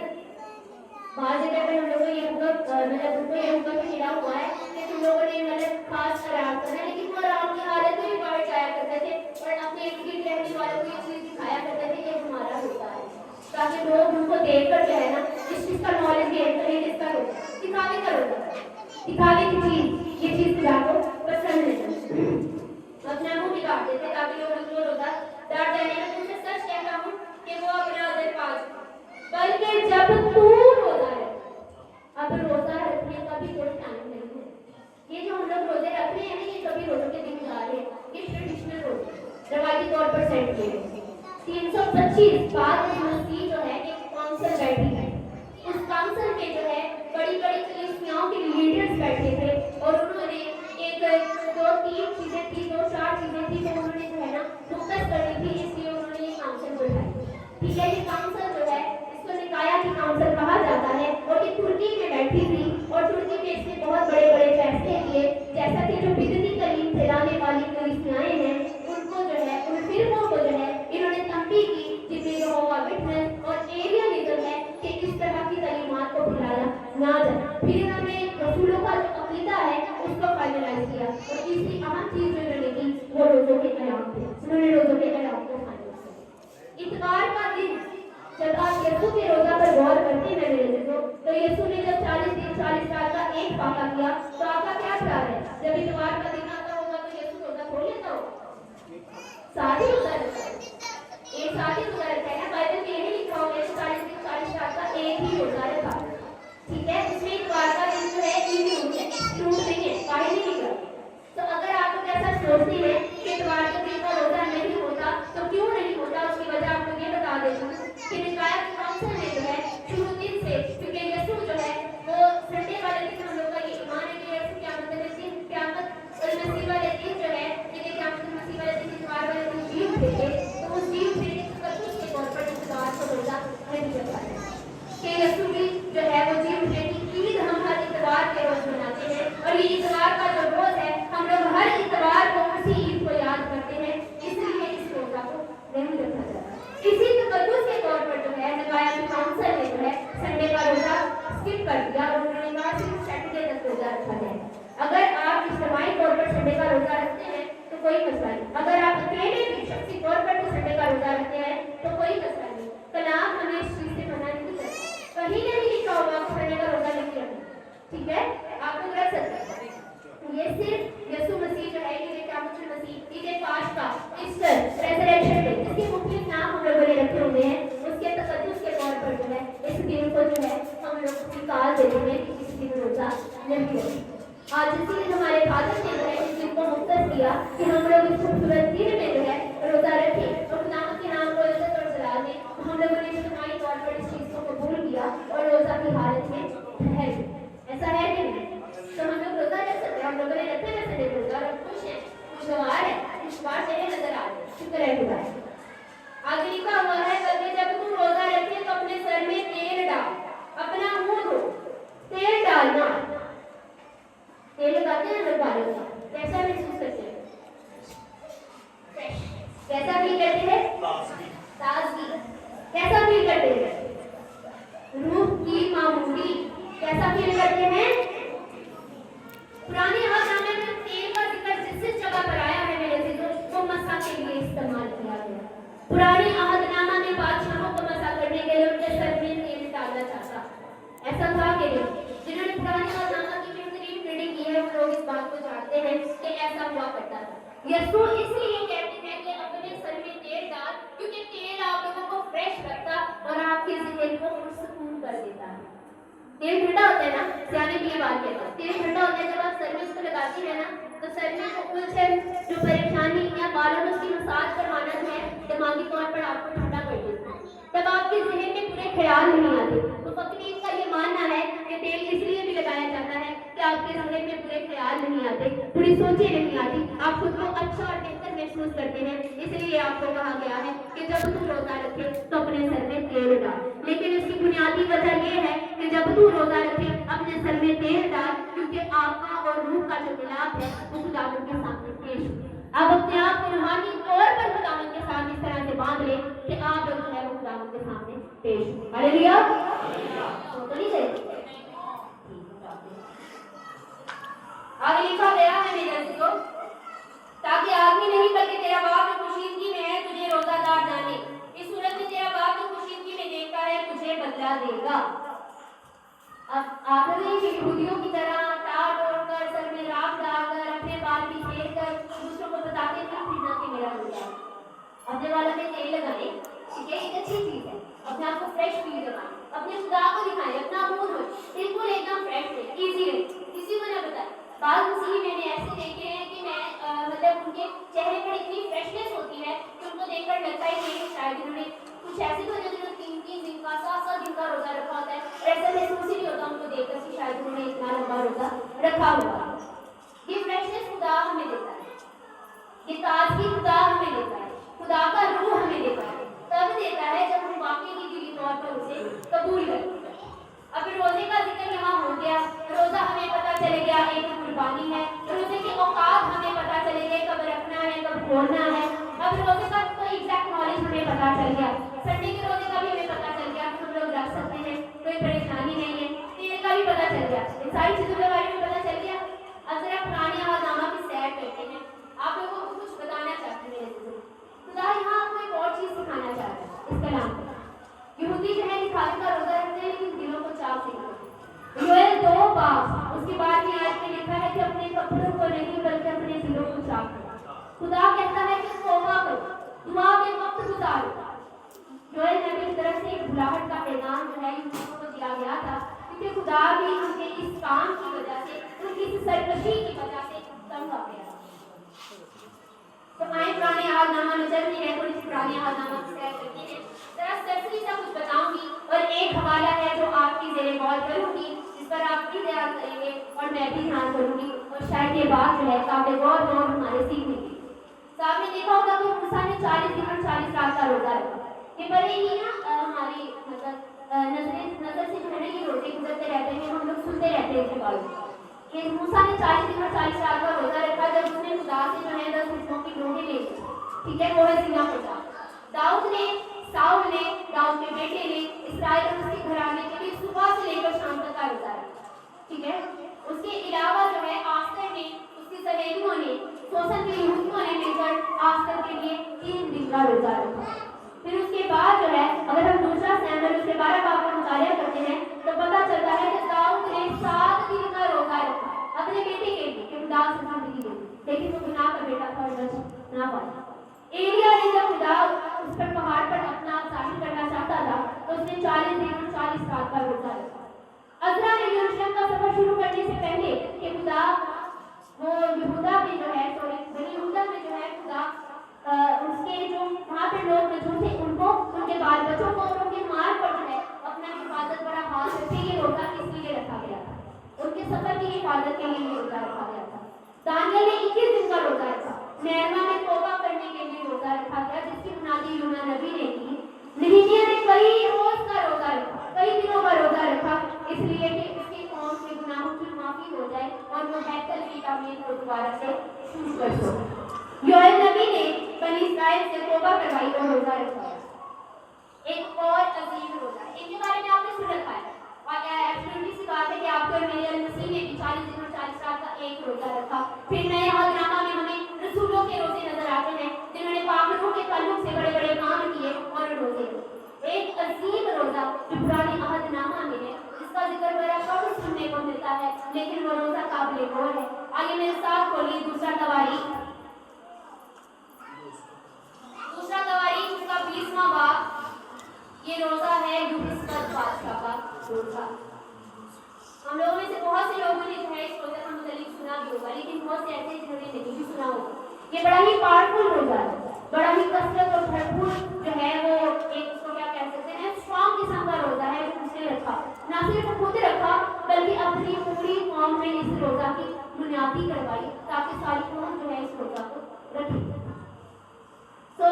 बाहर जगह पे हम लोगों को ये हुक्म मिला हुआ है कि तुम लोगों ने मतलब खास आराम करना है, लेकिन वो आराम की हालत में भी बाहर जाया करते थे और अपने इर्द गिर्द रहने वालों को ये चीज दिखाया करते थे कि हमारा होता है, ताकि लोग उनको देख कर जो है ना इस चीज का नॉलेज गेन करें। जिसका होता दिखावे का होता दिखावे की चीज, ये चीज खुदा को पसंद नहीं। अपना मुंह बिगाड़ते थे ताकि लोग उनको रोजा डर जाने। मैं तुमसे सच कहता हूँ कि वो अपना अदर पास, बल्कि जब तू रोजा है, अब रोजा रखने का भी कोई टाइम नहीं है। ये जो हम लोग रोजे रख रहे हैं ना, ये सभी रोजों के दिन जा रहे हैं, ये ट्रेडिशनल रोजे रवायती तौर पर सेट किए 325 बाद मसीह जो है एक काउंसिल बैठी है, उस काउंसिल में जो है बड़ी बड़ी कलीसियाओं के लीडर्स बैठे थे और उन्होंने एक दो तीन चीजें थी, दो चार चीजें फोकस करनी थी, इसलिए उन्होंने ये काउंसिल बुलाई। ठीक है, ये काउंसिल जो है इसको निकाया की काउंसिल कहा जाता है, और ये तुर्की में बैठी थी और तुर्की में इसने बहुत बड़े बड़े फैसले लिए, जैसा कि जो बिदती कलीम फैलाने वाली कलीसियाएं हैं उनको जो है, उन फिरकों को जो है इन्होंने तंबीह की, जिनमें यहोवा विटनेस और एरियनिज्म है कि इस तरह की कलीमात को फैलाया ना जाए। फिर इन्होंने रसूलों का जो अकीदा है उसको फाइनलाइज किया, और तीसरी अहम चीज जो इन्होंने की वो रोजों के कयाम थे। उन्होंने रोजों के कयाम को फाइनलाइज किया। इतवार का दिन जब आप यीशु के रोजा पर गौर करते हैं मेरे दोस्तों, तो यीशु ने जब 40 दिन 40 रात का एक फाका किया, तो आपका क्या ख्याल है? जब इतवार का दिन आता होगा तो यीशु रोजा खोल लेता होगा? साथ ही रोजा रखता है, एक साथ ही रोजा रखता है ना। बाइबल में यही लिखा होगा कि 40 दिन 40 रात का एक ही रोजा रखा। ठीक है, उसमें इतवार का दिन जो है एक्सक्लूड है, एक्सक्लूड नहीं है, बाहर नहीं निकला। तो अगर आप लोग ऐसा सोचते हैं कि इतवार के दिन का रोजा नहीं होता, तो क्यों नहीं होता? उसकी वजह आपको ये बता देती हूँ कि निकाया की काउंसिल में जो है शुरू दिन से, क्योंकि यीशु जो है वो संडे वाले दिन हम लोग का ये ईमान है कि यीशु क़यामत वाले दिन, क़यामत मसीह वाले दिन जो है, ये क़यामत मसीह वाले दिन, इतवार वाले दिन जी उठेंगे, तो उस जी उठने के तकद्दुस के तौर पर इतवार को रोजा नहीं रखा है कि यीशु की जो है वो जी उठने की ईद हम हर इतवार के रोज मनाते हैं, और ये इतवार का जो रोज है हम लोग हर इतवार को उसी ईद को याद करते हैं, इसलिए इस रोजा को नहीं रखा जाता। इसी तकद्दुस के तौर पर जो है निकाया की काउंसिल ने जो है संडे का रोजा स्किप कर दिया, और उन्होंने कहा सिर्फ सैटरडे तक रोजा रखा जाए। अगर आप इज्तिमाई तौर पर संडे का रोजा रखते हैं तो कोई मसला नहीं, अगर आप अकेले भी शख्सी तौर पर भी संडे का रोजा रखते हैं तो कोई मसला नहीं। कलाम हमें इस चीज से मना नहीं करता, कहीं नहीं लिखा होगा कि संडे का रोजा नहीं रखना। ठीक है, आप लोग रख सकते हैं। ये सिर्फ यीशु मसीह जो है, ये क़यामत मसीह, ये पास्का, ईस्टर, रेज़रेक्शन डे, इसके मुख्य नाम हम लोगों ने रखे हुए हैं, उसके तकद्दुस के तौर पर जो है इस दिन को जो है हम लोग निकाल देते हैं कि इस दिन रोजा नहीं रखें। आज इसीलिए हमारे फादर ने जो है इस दिन को मुख्तस किया कि हम लोग इस खूबसूरत दिन में जो है रोजा रखें, और खुदावंद के नाम को इज्जत और जलाल दें। हम लोगों ने इज्तिमाई तौर पर इस चीज को कबूल किया और रोजा की हालत में ठहर गए। ऐसा है कि नहीं? तो हम लोग रोजा रख सकते हैं, हम लोगों ने रखे ना संडे रोजा, और खुश हैं, खुशगवार है, खुशगवार चेहरे नजर आ रहे हैं, शुक्र है खुदा। आगे लिखा हुआ है, कभी जब तुम रोजा रखे तो अपने सर में तेल डाल, अपना मुंह धो, तेल डालना, तेल लगाते हैं लोग बालों में, कैसा महसूस करते हैं? कैसा फील करते हैं? ताजगी। कैसा फील करते हैं? रूह की मामूली। कैसा फील करते हैं? पुराने अहदनामे में तेल का जिक्र जिस जिस जगह पर आया है मेरे अज़ीज़ों, वो मसा के लिए इस्तेमाल किया गया। पुराने अहदनामा में बादशाहों को मसा करने के लिए उनके सर में तेल डाला जाता। ऐसा था कि जिन्होंने पुराने अहदनामा की बेहतरीन रीडिंग की है वो लोग इस बात को जानते हैं कि ऐसा हुआ करता था। यीशु इसलिए कहते हैं कि अपने सर में तेल डाल, क्योंकि तेल आप लोगों को फ्रेश रखता और आपके ज़िंदगी को पुरसकून कर देता है। तेल ठंडा होता है ना, सियाने की ये बात कहते हैं, तेल ठंडा होता है, जब आप सर में उसको लगाती है ना, तो सर में जो उलझन, जो परेशानी या बालों में उसकी मसाज करवाना जो है दिमागी तौर पर आपको ठंडा कर देता है, तब आपके ज़हन में पूरे ख्याल नहीं आते। तो फकीर का ये मानना है कि तेल इसलिए भी लगाया जाता है कि आपके ज़हन में पूरे ख्याल नहीं आते, पूरी सोचें नहीं आती, आप खुद को अच्छा और बेहतर महसूस करते हैं। इसलिए आपको कहा गया है कि जब तुम रोजा रखे तो अपने सर में तेल डाल। लेकिन इसकी बुनियादी वजह यह है कि जब तू रोजा रखे अपने सर में तेल डाल, क्योंकि आत्मा और रूह का जो मिलाप है वो खुदावंद के सामने पेश हो। आप अपने आप को रूहानी तौर पर खुदावंद के सामने इस तरह से बांध ले कि आप लोग जो है वो खुदावंद के सामने पेश हो। हालेलुया। तो नहीं चाहिए। आगे लिखा गया है मेरे अज़ीज़ों, ताकि आदमी नहीं बल्कि तेरा बाप जो खुशीदगी में है तुझे रोजादार जाने। इस सूरत में तेरा बाप जो खुशीदगी में देखता है तुझे बदला देगा। अब आप लोग यहूदियों की तरह टाट ओढ़कर सर में राख डालकर अपने बाल भी फेर कर दूसरों को बताते थे कि मेरा रोजा है। अपने बालों में तेल लगाए, ठीक है, एक अच्छी चीज है, अपने आप को फ्रेश फील कराएं, अपने खुदा को दिखाएं, अपना मूड हो बिल्कुल एकदम फ्रेश है, इजी है। किसी को ना बताए, बाद मसीह मैंने ऐसे देखे हैं कि मैं मतलब उनके चेहरे पर इतनी फ्रेशनेस होती है कि उनको देखकर लगता ही नहीं कि शायद उन्होंने कुछ ऐसी तो नहीं, जो 3-3 दिन का 7-7 दिन का रोजा रखा होता है, ऐसा महसूस ही नहीं होता उनको देखकर कि शायद उन्होंने इतना लंबा रोजा रखा होगा। ये फ्रेशनेस खुदा हमें देता है, ये ताजगी खुदा हमें देता है। روزے کا ذکر یہاں ہو گیا. روزہ ہمیں پتہ چلے گیا ایک قربانی ہے. روزے کے اوقات ہمیں پتہ چلے گئے کب رکھنا ہے کب کھولنا ہے. اب روزے کا تو ایگزیکٹ نالج ہمیں پتہ چل گیا. سنڈے کے روزے کا بھی ہمیں پتہ چل گیا کہ ہم لوگ رکھ سکتے ہیں, کوئی پریشانی نہیں ہے. تیل کا بھی پتہ چل گیا. ان ساری چیزوں کے بارے میں پتہ چل گیا. اب ذرا پرانے عہد کی سیر کرتے ہیں. آپ لوگوں کو کچھ بتانا چاہتے ہیں. خدا یہاں آپ کو ایک اور چیز سکھانا چاہ رہا ہے اس کلام میں. یہودی جو ہے دکھاوے کا روزہ رکھتے ہیں لیکن دلوں کو چاک نہیں کرتے. یوئیل 2:5 اس کے بعد کی آیت میں لکھا ہے کہ اپنے کپڑوں کو نہیں بلکہ اپنے دلوں کو چاک کرو. خدا کہتا ہے کہ توبہ کرو, دعا میں وقت گزارو. یوئیل نبی کی طرف سے ایک بلاہٹ کا پیغام جو ہے یہودیوں کو دیا گیا تھا کیونکہ خدا بھی ان کے اس کام کی وجہ سے, ان کی اس سرکشی کی وجہ سے تنگ آ گیا. تو آئیں پرانے عہد نامہ میں چلتے ہیں, تھوڑی سی پرانے عہد نامہ کی سیر کرتے ہیں. ذرا سرسری سا کچھ بتاؤں گی اور ایک حوالہ ہے جو آپ کی زیر غور کروں گی, جس پر آپ بھی دھیان کریں گے اور میں بھی دھیان کروں گی, اور شاید یہ بات جو ہے قابل غور ہمارے سیکھنے کی. تو آپ نے دیکھا ہوگا کہ موسیٰ نے 40 دن اور 40 رات کا روزہ رکھا. یہ بڑے ہی نا ہماری نظر سے جو ہے نا یہ روزے گزرتے رہتے ہیں, ہم لوگ سنتے رہتے ہیں اس کے بارے میں کہ موسیٰ نے 40 دن اور 40 رات کا روزہ رکھا جب اس نے خدا سے جو ہے 10 حصوں کی لوہے لے لی. ٹھیک ہے, کوہ سینا پہنچا. ساؤل نے داؤد کے بیٹے نے اسرائیل اور اس کے گھرانے کے لیے صبح سے لے کر شام تک کا روزہ رکھا. ٹھیک ہے, اس کے علاوہ جو ہے آستر نے, اس کی سہیلیوں نے, سوسن کے یہودیوں نے مل کر آستر کے لیے 3 دن کا روزہ رکھا. پھر اس کے بعد جو ہے اگر ہم دوسرا سیموئیل اس کے 12 باب کا مطالعہ کرتے ہیں تو پتہ چلتا ہے کہ داؤد نے 7 دن کا روزہ رکھا اپنے بیٹے کے لیے کہ خدا سے زندگی دے, لیکن وہ گناہ کا بیٹا تھا اور بچ نہ پایا. ایلیا نے جب خدا اس پر پہاڑ پر اپنا آپ ظاہر کرنا چاہتا تھا تو اس نے 40 دن اور 40 رات کا روزہ رکھا. عزرا نے یروشلم کا سفر شروع کرنے سے پہلے کہ خدا وہ یہودا میں جو ہے بنی یہودا میں جو ہے خدا اس کے جو وہاں پہ لوگ موجود تھے ان کو, ان کے بال بچوں کو اور ان کے مال پر جو ہے اپنا حفاظت بڑا ہاتھ رکھے. یہ روزہ کس لیے رکھا گیا تھا؟ ان کے سفر کی حفاظت کے لیے یہ روزہ رکھا گیا تھا. دانیل نے 21 دن کا روزہ رکھا. نعمہ میں توبہ کرنے کے لیے روزہ رکھا گیا جس کی بنیادی یونا نبی نے کی. نہیمیا نے کئی روز کا روزہ رکھا, کئی دنوں کا روزہ رکھا, اس لیے کہ اس کی قوم کے گناہوں کی معافی ہو جائے اور وہ ہیکل کی تعمیر کو دوبارہ سے شروع کر سکے. یوئیل نبی نے بنی اسرائیل سے توبہ کروائی اور روزہ رکھا. ایک اور عظیم روزہ, ان کے بارے میں آپ نے سن رکھا ہے اور ایبسولوٹلی سی بات ہے کہ آپ کو میرے المسیح نے بھی 40 دن اور 40 رات کا ایک روزہ رکھا. پھر نئے عہد نامہ میں ہمیں رسولوں کے روزے نظر آتے ہیں جنہوں نے پاک روح کے تعلق سے بڑے بڑے کام کیے اور روزے. ایک عظیم روزہ جو پرانے عہد نامہ میں ہے جس کا ذکر بڑا کم سننے کو ملتا ہے لیکن وہ روزہ قابل غور ہے. آگے میرے ساتھ کھولیے دوسرا تواریخ اس کا 20واں باب. یہ روزہ ہے یوحنا بادشاہ کا روزہ. ہم لوگوں میں سے بہت سے لوگوں نے جو ہے اس روزے کا متعلق سنا بھی ہوگا لیکن بہت سے ایسے جنہوں نے نہیں بھی سنا ہوگا. یہ بڑا ہی پاورفل روزہ ہے, بڑا ہی کثرت اور بھرپور جو ہے وہ ایک اس کو کیا کہہ سکتے ہیں اسٹرانگ قسم کا روزہ ہے جو اس نے رکھا. نہ صرف خود رکھا بلکہ اپنی پوری قوم میں اس روزہ کی بنیادی کروائی تاکہ ساری قوم جو ہے اس روزہ کو رکھے. تو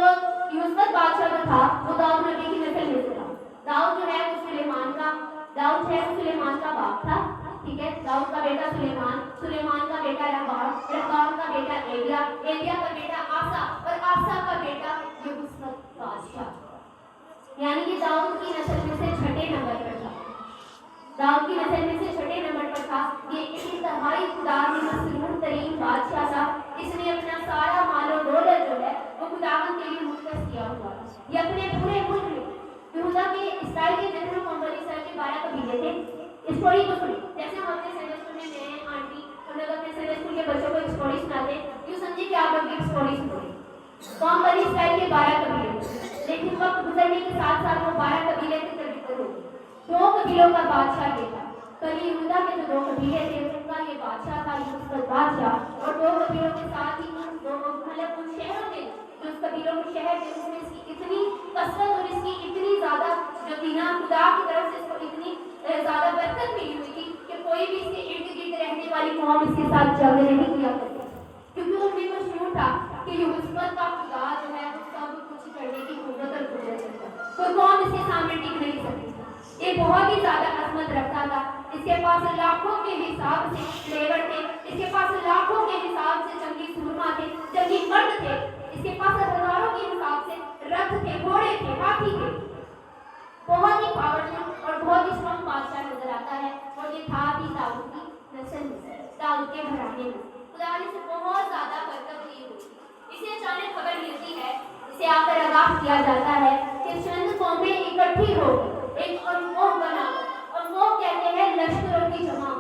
یوسف بادشاہ جو تھا وہ داؤد نبی کی نسل میں سے تھا. داؤد جو ہے وہ سلیمان کا باپ تھا. ٹھیک ہے, داؤد کا بیٹا سلیمان کا بیٹا رہبام کا بیٹا ایلیا کا بیٹا آسا اور آسا کا بیٹا یوسف بادشاہ. یعنی کہ داؤد کی نسل میں سے چھٹے نمبر پر تھا. یہ انتہائی خدا میں مسرور ترین بادشاہ تھا. اس نے اپنا سارا مال و دولت جو ہے وہ خداوند کے لیے مختص کیا ہوا. یہ اپنے پورے ملک میں یہودا کے اسرائیل کے جنرل محمد اسرائیل کے 12 قبیلے تھے. اسٹوری کو سنیں, جیسے ہم اپنے سنڈے اسکول میں گئے ہیں آنٹی ہم لوگ اپنے سنڈے اسکول کے بچوں کو اسٹوری سناتے ہیں. یوں سمجھے کہ آپ لوگ ایک اسٹوری سنیں. قوم بنی اسرائیل کے 12 قبیلے تھے لیکن وقت گزرنے کے ساتھ ساتھ وہ 12 قبیلے سے تبدیل ہو گئے. 2 قبیلوں کا بادشاہ یہ تھا. بنی یہودا کے جو 2 قبیلے تھے ان کا یہ بادشاہ تھا یوسف بادشاہ, اور 2 قبیلوں کے ساتھ ہی مطلب ان شہروں میں جو اس قبیلوں کے شہر تھے اس میں اس کی اتنی کثرت اور اس کی اتنی زیادہ یقینا خدا کی طرف سے اس کو اتنی زیادہ برکت ملی ہوئی تھی کہ کوئی بھی اس کے ارد گرد رہنے والی قوم اس کے ساتھ جنگ نہیں کیا کرتی, کیونکہ ان میں مشہور تھا کہ یوسف کا خدا جو ہے وہ سب کچھ کرنے کی قدرت اور قدرت رکھتا ہے. کوئی قوم اس کے سامنے ٹک نہیں سکتی. یہ بہت ہی زیادہ عظمت رکھتا تھا. اس کے پاس لاکھوں کے حساب سے لیبر تھے, اس کے پاس لاکھوں کے حساب سے جنگی سورما تھے, جنگی مرد تھے, اس کے پاس ہزاروں کے حساب سے رتھ تھے, گھوڑے تھے, ہاتھی تھے. بہت ہی پاورفل اور بہت ہی اسٹرانگ بادشاہ نظر آتا ہے, اور یہ تھا بھی داؤد کی نسل میں, داؤد کے گھرانے میں. خدا نے اسے بہت زیادہ برکت دی ہوئی. اسے اچانک خبر ملتی ہے, اسے آ کر آگاہ کیا جاتا ہے کہ چند قومیں اکٹھی ہو ایک انموہ بنا, انموہ کہتے ہیں لشکروں کی جمع.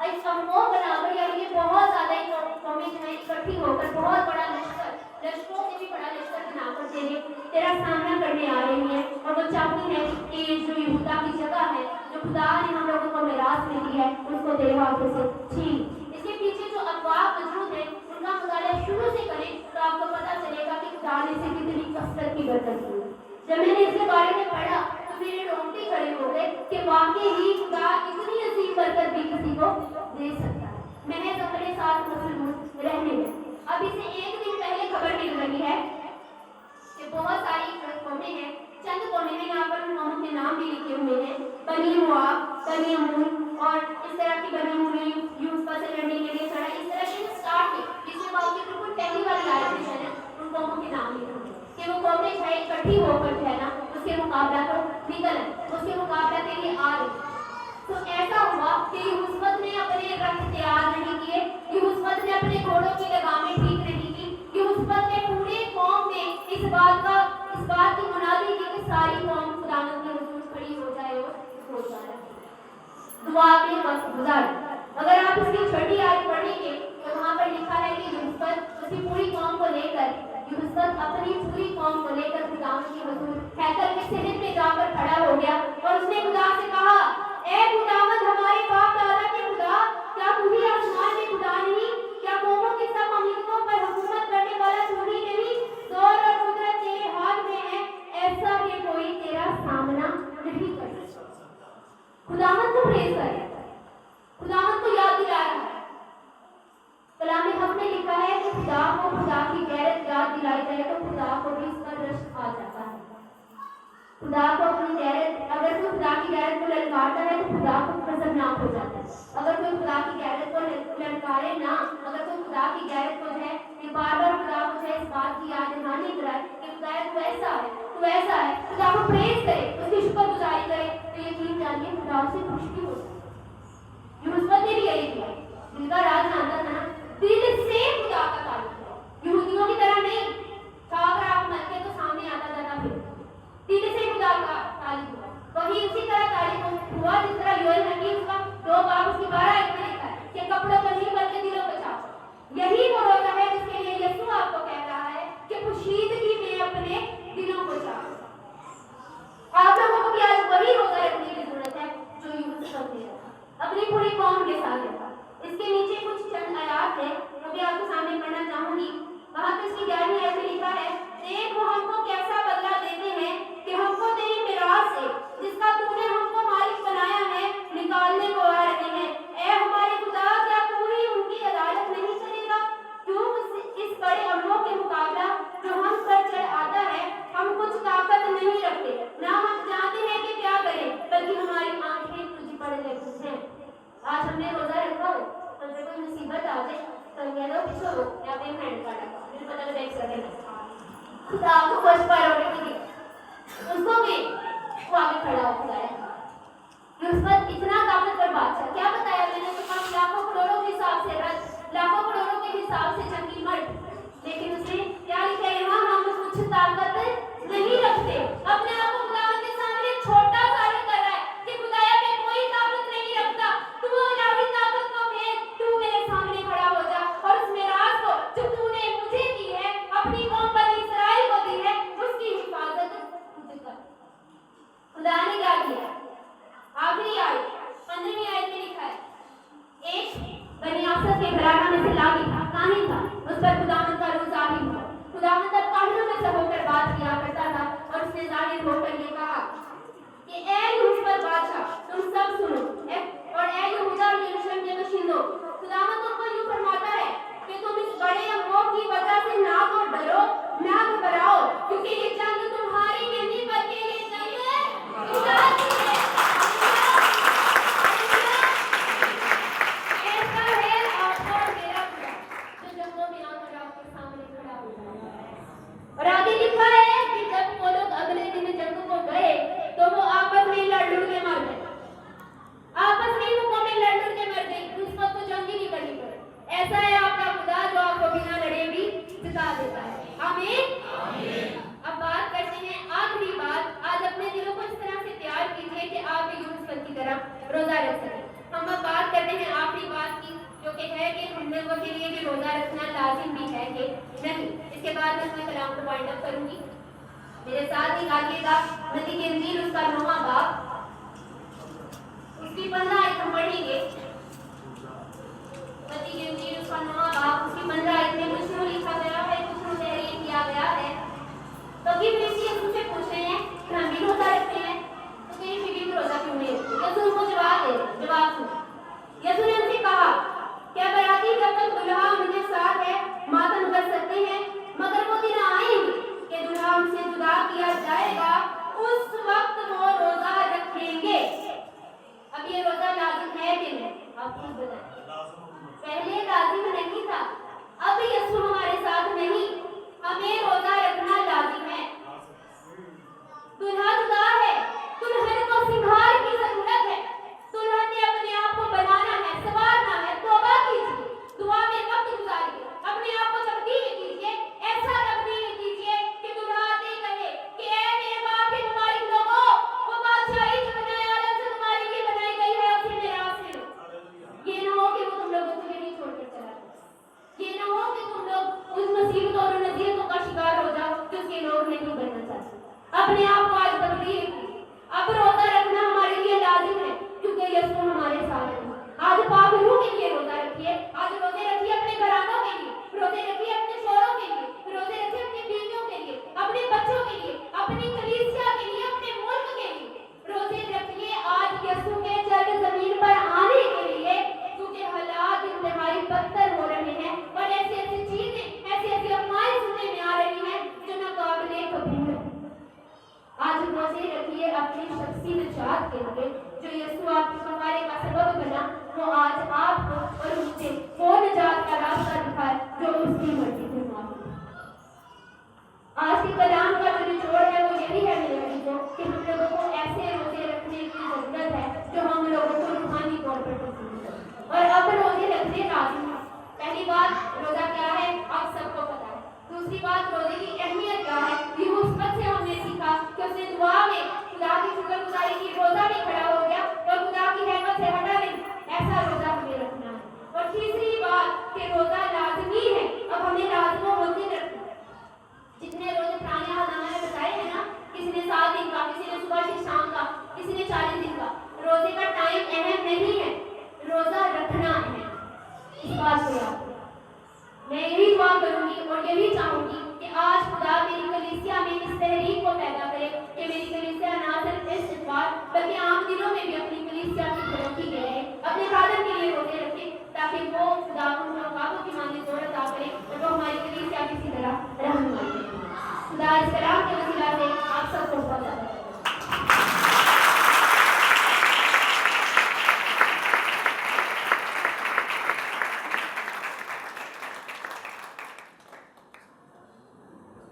ایک انموہ بنا کر, یعنی کہ بہت زیادہ قومیں جو ہیں اکٹھی ہو کر بہت بڑا لشکر, لشکروں سے بھی بڑا لشکر بنا کر تیرا سامنا کرنے آ رہی ہے. اور وہ چاہتی ہے کہ جو یہودا کی جگہ ہے, جو خدا نے ہم لوگوں کو میراث میں دی ہے, اس کو تیرے ہاتھوں سے چھین. اس کے پیچھے جو افواہ موجود ہے ان کا مطالعہ شروع سے کریں تو آپ کو پتا چلے گا کہ خدا نے اسے کتنی کثرت کی برکت دی. جب میں نے اس کے بارے میں پڑھا تو میرے رونگٹے کھڑے ہو گئے کہ واقعی ہی خدا اتنی عظیم برکت بھی کسی کو دے سکتا ہے محض اپنے ساتھ مصروف رہنے میں. اب اسے ایک دن پہلے خبر مل رہی ہے کہ بہت ساری قومیں ہیں, چند قومیں ہیں, یہاں پر ان قوموں کے نام بھی لکھے ہوئے ہیں, بنی موآب, بنی عمون, اور اس طرح کی بنی عمون یوسف سے لڑنے کے لیے چڑھا. اس طرح سے اسٹارٹ ہے, جس میں باقی بالکل پہلی والی آیت میں ہے ان قوموں کے نام لکھے ہوئے کہ وہ قومیں جو ہے اکٹھی ہو کر جو ہے نا اس کے مقابلہ کو نکل آئے, اس کے مقابلہ کے لیے آ رہی. تو ایسا ہوا کہ یہوشافٹ نے اپنے رتھ تیار نہیں کیے, یہوشافٹ نے اپنے گھوڑوں کی لگامیں ٹھیک نہیں کی, یہوشافٹ نے پورے قوم میں اس بات کی منادی کی کہ ساری قوم خداوند کے حضور کھڑی ہو جائے اور ہو جائے. دعا میں وقت گزار. اگر آپ اس کی چھٹی آیت پڑھیں گے تو وہاں پر لکھا ہے کہ یہوشافٹ اس کی پوری قوم کو لے کر, یہوشافٹ اپنی پوری قوم کو لے کر خداوند کے حضور ہیکل کے صحن میں جا کر کھڑا ہو گیا اور اس نے خدا سے کہا, اے خداوند ہمارے باپ دادا کے خدا, کیا تو ہی آسمان میں خدا نہیں؟ کیا قوموں کی سب مملکتوں پر حکومت کرنے والا تو ہی نہیں؟ زور اور قدرت تیرے ہاتھ میں ہے, ایسا کہ کوئی تیرا سامنا نہیں کر سکتا. خداوند کو پریز کر رہا ہے, خداوند کو یاد دلا رہا ہے. کلام حق میں لکھا ہے کہ خدا کو خدا کی غیرت یاد دلائی جائے تو خدا کو بھی اس پر رشک آ جاتا ہے. خدا کو اپنی غیرت, اگر کوئی خدا کی غیرت کو للکارتا ہے تو خدا کو غضبناک ہو جاتا ہے. اگر کوئی خدا کی غیرت کو للکارے نہ, اگر کوئی خدا کی غیرت کو ہے کہ بار بار خدا کو ہے اس بات کی یاد دہانی کرائے کہ خدا تو ایسا ہے, تو ایسا ہے, خدا کو پریز کرے, اس کی شکر گزاری کرے, تو یقین جانیے خدا سے خوش بھی ہو سکتا ہے. یوسف نے بھی یہی کیا, دل کا راز جانتا تھا نا, دل سے خدا کا تعلق ہے, یہودیوں کی طرح نہیں تھا اگر آپ مر کے تو سامنے آتا جاتا پھر. دل سے خدا کا تعلق ہوا, وہی اسی طرح تعلق ہوا جس طرح یوئل نبی اس کا 2 باب اس کی 12 آیت میں لکھا ہے کہ کپڑوں پر نہیں بلکہ دلوں پر چھاپ. یہی وہ روزہ ہے جس کے لیے یسوع آپ کو کہہ رہا ہے کہ پوشیدگی میں اپنے دلوں کو چھاپ. آپ لوگوں کو بھی آج وہی روزہ رکھنے کی ضرورت ہے جو یوسف نے اپنی پوری قوم کے ساتھ رکھا. اس کے نیچے کچھ چند آیات ہیں وہ بھی آپ کے سامنے پڑھنا چاہوں گی. وہاں پہ اس کی 11ویں آیت میں لکھا ہے, دیکھ وہ ہم کو کیسا بدلہ دیتے ہیں کہ ہم کو تیری میراث سے جس کا تو نے ہم کو مالک بنایا ہے نکالنے کو آ رہے ہیں. اے ہمارے خدا, کیا تو ہی ان کی عدالت نہیں کرے گا؟ کیوں اس بڑے امروں کے مقابلہ جو ہم پر چڑھ آتا ہے ہم کچھ طاقت نہیں رکھتے, نہ ہم جانتے ہیں کہ کیا کریں, بلکہ ہماری آنکھیں تجھ پر لگی ہیں. آج ہم نے روزہ رکھا ہو تو جب کوئی مصیبت آ جائے تو کہہ دو پیچھے ہو یا اپنے ہینڈ کاٹا, مجھے پتہ نہیں دیکھ سکے خدا آپ کو فرسٹ پرائیورٹی دی, اس کو بھی وہ آگے کھڑا ہو جائے. یوسف اتنا طاقتور بادشاہ, کیا بتایا میں نے, تو لاکھوں کروڑوں کے حساب سے رتھ, لاکھوں کروڑوں کے حساب سے جنگی مرد, لیکن اس نے کیا لکھا ہے یہاں, ہم کچھ طاقت نہیں رکھتے. اپنے آپ کو خداوند کے سامنے چھوٹا ثابت کر رہا ہے کہ خدایا میں کوئی طاقت نہیں رکھتا, تو الہی طاقت کو بھیج, تو میرے سامنے کھڑا ہو جا اور اس میراث کو جو تو نے مجھے دی ہے, اپنی قوم بنی اسرائیل کو دی ہے, اس کی حفاظت مجھے کر. خدا نے کیا کیا؟ آخری آیت 15ویں آیت میں لکھا ہے, ایک بنی آسد کے گھرانہ میں سے لا کے لیے بھی روزہ رکھنا لازم بھی ہے کہ نہیں. اس کے بعد میں اپنے کلام کو وائنڈ اپ کروں گی. میرے ساتھ ہی آگے کا متی کے انجیل اس کا 9واں باب اس کی 15 آیت ہم پڑھیں گے. متی کے انجیل اس کا 9واں باب اس کی 15 آیت میں کچھ نو لکھا گیا ہے, کچھ نو تحریر کیا گیا ہے. تو کہ فرشتے یسوع سے پوچھ رہے ہیں کہ ہم بھی روزہ رکھتے ہیں, تو کہیں فکر میں روزہ کیوں نہیں رکھتے. یسوع ان کو جواب سن. یسوع نے ان سے کہا, کیا براتی جب تک دلہا ان کے ساتھ ہے ماتم کر سکتے ہیں, مگر وہ دن آئیں گے کہ دلہا ان سے جدا کیا جائے گا, اس وقت وہ روزہ رکھیں گے. اب یہ روزہ لازم ہے کہ نہیں, آپ خود بتائیں. پہلے لازم نہیں تھا, اب یسوع ہمارے ساتھ نہیں, ہمیں روزہ رکھنا لازم ہے. دلہا جدا ہے, دلہن کو سنگھار کی ضرورت ہے, دلہن نے اپنے آپ کو بنانا ہے, سنوارنا ہے. توبہ کیجیے, دعا میں وقت گزاریے, اپنے آپ کو تبدیل کیجیے, ایسا تبدیل کیجیے کہ دلہا آتے ہی کہے کہ اے میرے باپ کے مبارک لوگوں, وہ بادشاہی جو بنائے عالم سے تمہارے لیے بنائی گئی ہے اسے میرا حاصل ہو. یہ نہ ہو کہ وہ تم لوگوں کو یہیں چھوڑ کر چلا جائے. یہ نہ ہو کہ تم لوگ اس مصیبتوں اور نصیحتوں کا شکار ہو جاؤ جو اس کے لوگ نہیں بننا چاہتے. اپنے آپ کو آج تبدیل کیجیے. اب روزہ رکھنا ہمارے لیے لازم ہے کیونکہ یسوع ہمارے ساتھ ہے. آج پاک روح کے لیے روزہ رکھیے, آج روزے رکھیے اپنے گھرانوں کے لیے, روزے رکھیے اپنے شوہروں کے لیے, روزے رکھیے اپنی بیویوں کے لیے, اپنے بچوں کے لیے, اپنی کلیسیا کے لیے, اپنے ملک کے لیے. روزے رکھیے آج یسوع کے چل زمین پر آنے کے لیے, کیونکہ حالات انتہائی بدتر ہو رہے ہیں اور ایسی ایسی چیزیں, ایسی ایسی افواہیں سننے میں آ رہی ہیں جو ناقابل قبول ہے. آج روزے رکھیے اپنی شخصی نجات کے لیے. جو یسوع آپ کے چھٹکارے کا سبب بنا, وہ آج آپ کو اور ان سے وہ نجات کا راستہ دکھائے جو اس کی مرضی سے معلوم ہے. آج کے کلام کا جو نچوڑ ہے وہ یہی ہے میرے بھائیوں کہ ہم لوگوں کو ایسے روزے رکھنے کی ضرورت ہے جو ہم لوگوں کو روحانی طور پر تسلیم کرے. اور اب روزے رکھنے لازم ہے. پہلی بات, روزہ کیا ہے آپ سب کو پتا ہے. دوسری بات,